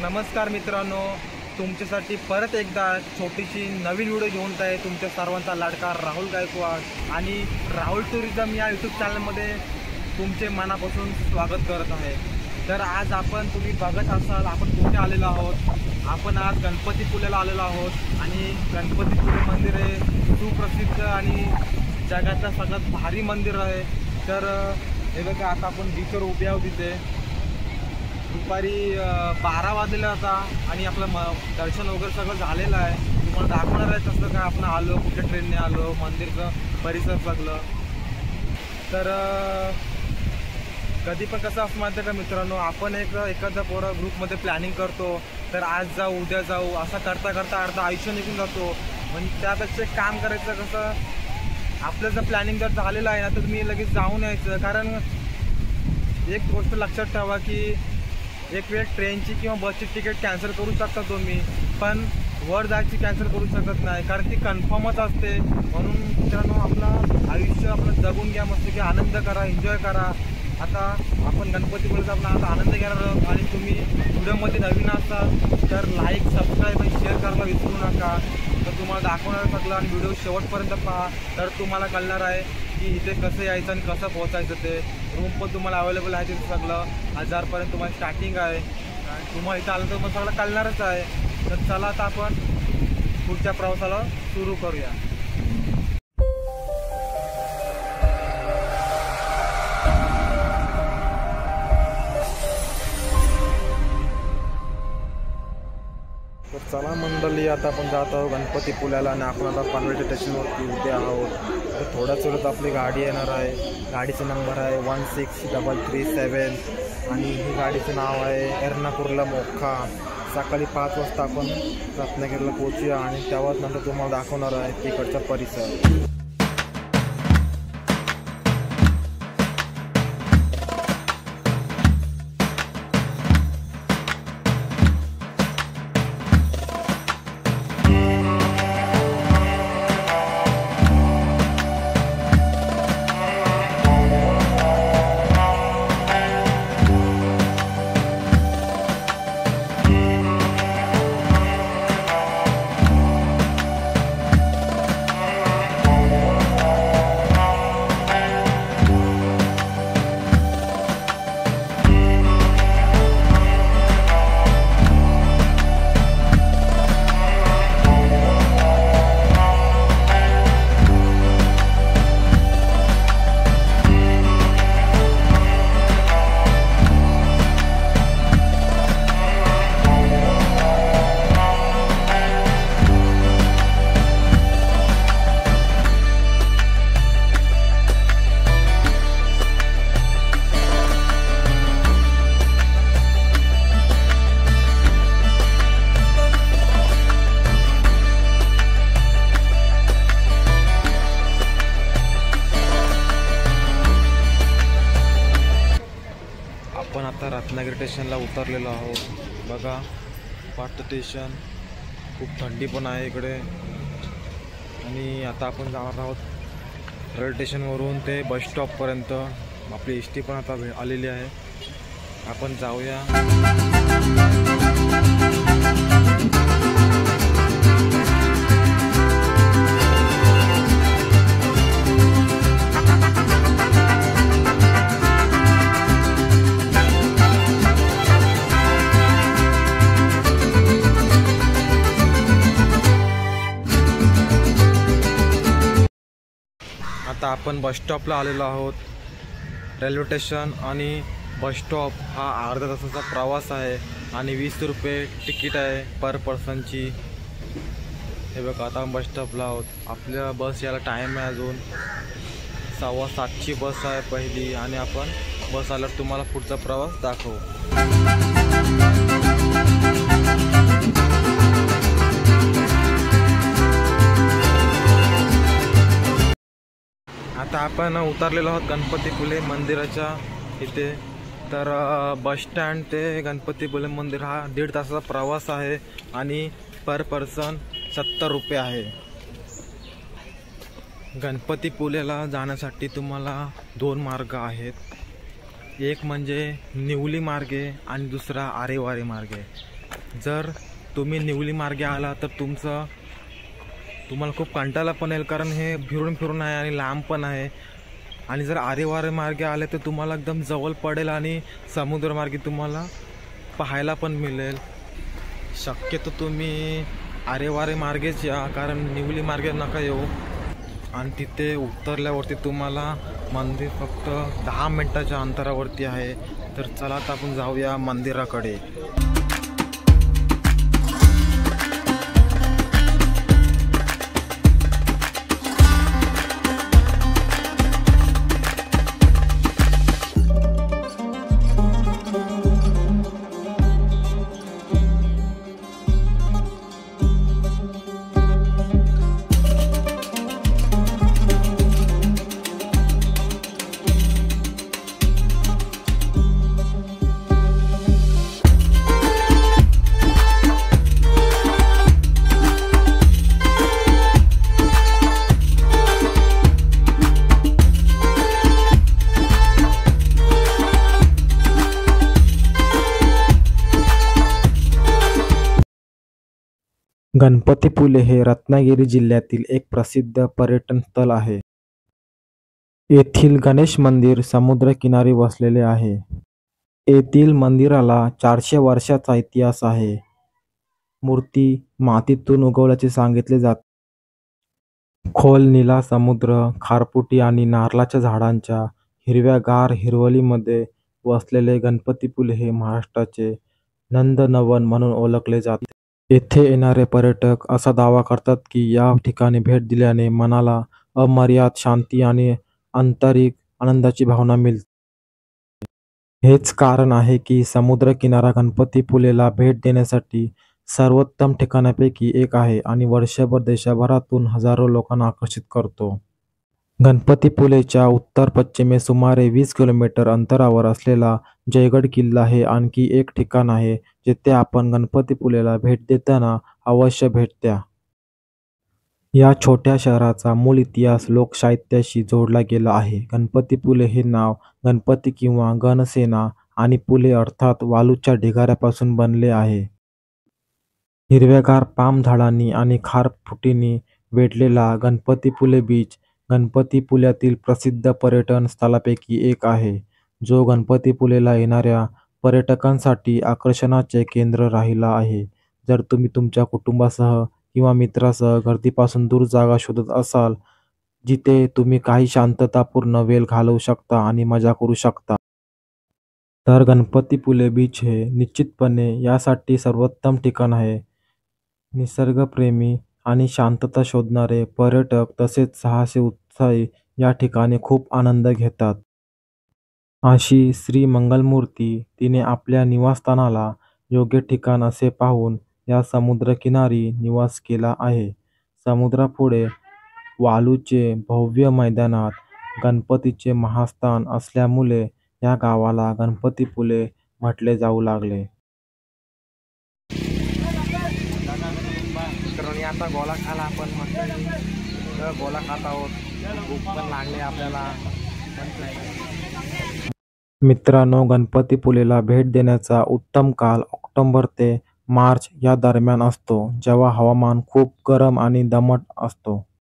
नमस्कार मित्रांनो, तुमच्यासाठी परत एकदा छोटीशी नवीन व्हिडिओ घेऊन आहे तुमच्या सर्वांचा लाडका राहुल गायकवाड आणि राहुल टुरिझम या यूट्यूब चॅनलमध्ये तुमचे मनापासून स्वागत करत आहे। तर आज तुम्ही बघत असाल आपण कुठे आलेलो आहोत। आपण आज गणपतीपुळेला आलेलो आहोत आणि गणपतीपुळे मंदिर हे सुप्रसिद्ध आणि जगातलं सगळ्यात भारी मंदिर आहे। तर हे बघा, आता आपण बीचवर उभे आहोत। तिथे दुपारी 12 वाजलेला होता आणि आपलं दर्शन वगैरे सगळं झालेलं आहे। तुम्हाला दाखवणार आहे तसं काय आपण आलो, कुठल्या ट्रेनने आलो, मंदिरचं परिसर सगळं। तर कधी पण कसं असं माहिती आहे का मित्रांनो, आपण एखादा ग्रुपमध्ये प्लॅनिंग करतो, तर आज जाऊ उद्या जाऊ असं करता करता अर्धा आयुष्य निघून जातो। म्हणजे त्यापेक्षा एक काम करायचं, कसं आपलं जर प्लॅनिंग जर झालेलं आहे ना, तर तुम्ही लगेच जाऊन यायचं। कारण एक गोष्ट लक्षात ठेवा की एक वेळ ट्रेनची किंवा बसची तिकीट कॅन्सल करू शकता तुम्ही, पण वर जायची कॅन्सल करू शकत नाही, कारण ती कन्फर्मच असते। म्हणून मित्रांनो, आपलं आयुष्य आपलं जगून घ्या, मस्त की आनंद करा, एन्जॉय करा। आता आपण गणपतीपुळेचा आपला आता आनंद घेणार आहोत आणि तुम्ही व्हिडिओमध्ये नवीन असाल तर लाईक, सबस्क्राईब आणि शेअर करायला विसरू नका। तर तुम्हाला दाखवणार सगळं आणि व्हिडिओ शेवटपर्यंत पहा, तर तुम्हाला कळणार आहे की इथे कसं यायचं आणि कसं पोहोचायचं ते। रूम पण तुम्हाला अवेलेबल आहे तिथे, सगळं 1000पर्यंत तुम्हाला स्टार्टिंग आहे। तुम्हाला इथं आलं तर मग सगळं कळणारच आहे। तर चला आता आपण पुढच्या प्रवासाला सुरू करूया। तर चला मंडळी, आता आपण जात आहोत गणपतीपुळ्याला आणि आपण आता पनवेल स्टेशनवरती उभे आहोत। तर थोड्याच वेळात आपली गाडी येणार आहे। गाडीचा नंबर आहे 16337 आणि ही गाडीचं नाव आहे एर्नाकुलम मोखा। सकाळी 5 वाजता आपण रत्नागिरीला पोहोचूया आणि त्यावर नंतर तुम्हाला दाखवणार आहे तिकडचा परिसर। आपण आता रत्नागिरी स्टेशनला उतरलेलो आहोत। बघा, पाट स्टेशन, खूप थंडी पण आहे इकडे। आणि आता आपण जाणार आहोत रेल्वे स्टेशनवरून ते बस स्टॉपपर्यंत। आपली एस टी पण आता आलेली आहे, आपण जाऊया। आता आपण बस स्टॉपला आलेलो आहोत। रेल्वे स्टेशन आणि बस स्टॉप हा अर्धा तासाचा प्रवास आहे आणि 20 रुपये तिकीट आहे पर पर्सनची। हे बघा, आता बस स्टॉपला आहोत। आपल्या बस यायला टाईम आहे, अजून 6:15ची बस आहे पहिली, आणि आपण बस आल्यावर तुम्हाला पुढचा प्रवास दाखवू। आता आपण उतरलेलो आहोत गणपतीपुळे मंदिराच्या इथे। तर बस स्टँड ते गणपतीपुळे मंदिर हा 1.5 तासाचा प्रवास आहे आणि पर पर्सन 70 रुपये आहे। गणपतीपुळेला जाण्यासाठी तुम्हाला 2 मार्ग आहेत। एक म्हणजे निवली मार्गे आणि दुसरा आरेवारे मार्गे। जर तुम्ही निवली मार्गे आला तर तुम्हाला खूप कंटाळा पण येईल, कारण हे फिरून फिरून आहे आणि लांब पण आहे. आणि जर आरेवारे मार्गे आले तर तुम्हाला एकदम जवळ पडेल आणि समुद्रमार्गे तुम्हाला पाहायला पण मिळेल. शक्यतो तुम्ही आरेवारे मार्गेच या, कारण निवली मार्गे नका येऊ. आणि तिथे उतरल्यावरती तुम्हाला मंदिर फक्त 10 मिनिटाच्या अंतरावरती आहे. तर चला आता आपण जाऊया मंदिराकडे. गणपतीपुले हे रत्नागिरी जिल्ह्यातील एक प्रसिद्ध पर्यटन स्थळ आहे. येथील गणेश मंदिर समुद्रकिनारी वसलेले आहे. येथील मंदिराला 400 वर्षाचा इतिहास आहे. मूर्ती मातीतून उगवल्याचे सांगितले जाते. खोल निळा समुद्र, खारफुटी आणि नारळाच्या झाडांच्या हिरव्यागार हिरवळीमध्ये वसलेले गणपतीपुले हे महाराष्ट्राचे नंदनवन म्हणून ओळखले जाते. येथे येणारे पर्यटक असा दावा करतात की या ठिकाणी भेट दिल्याने मनाला अमर्याद शांती आणि आंतरिक आनंदाची भावना मिळते. हेच कारण आहे की समुद्रकिनारा गणपतीपुलेला भेट देण्यासाठी सर्वोत्तम ठिकाणापैकी एक आहे आणि वर्षभर देशभरातून हजारो लोकांना आकर्षित करतो. गणपतीपुलेच्या उत्तर-पश्चिमेस सुमारे 20 किलोमीटर अंतरावर असलेला जयगड किल्ला हे आणखी एक ठिकाण आहे जिथे आपण गणपतीपुलेला भेट देताना अवश्य भेट द्या. या छोट्या शहराचा मूळ इतिहास लोकसाहित्याशी जोडला गेला आहे. गणपतीपुले हे नाव गणपती किंवा गणसेना आणि पुले अर्थात वालूच्या ढिगाऱ्यापासून बनले आहे. हिरव्यागार पाम झाडांनी आणि खारफुटींनी वेढलेला गणपतीपुले बीच गणपतीपुल्यातील प्रसिद्ध पर्यटन स्थळांपैकी एक आहे, जो गणपतीपुलेला येणाऱ्या पर्यटकांसाठी आकर्षणाचे केंद्र राहिला आहे. जर तुम्ही तुमच्या कुटुंबासह किंवा मित्रासह गर्दीपासून दूर जागा शोधत असाल, जिथे तुम्ही काही शांततापूर्ण वेळ घालवू शकता आणि मजा करू शकता, तर गणपतीपुले बीच हे निश्चितपणे यासाठी सर्वोत्तम ठिकाण आहे. निसर्गप्रेमी आणि शांतता शोधणारे पर्यटक तसेच साहसी उत्साही या ठिकाणी खूप आनंद घेतात. अशी श्री मंगलमूर्ती तिने आपल्या निवासस्थानाला योग्य ठिकाण असे पाहून या समुद्रकिनारी निवास केला आहे. समुद्रापुढे वालूचे भव्य मैदानात गणपतीचे महास्थान असल्यामुळे या गावाला गणपतीपुले म्हटले जाऊ लागले. मित्रांनी आता गोला खाला, आपण मस्त गोला खात आहोत. भूक पण लागली आपल्याला. मित्रांनो, गणपतीपुलेला भेट देण्याचा उत्तम काळ ऑक्टोबर ते मार्च या दरम्यान असतो, जेव्हा हवामान खूप गरम आणि दमट असतो.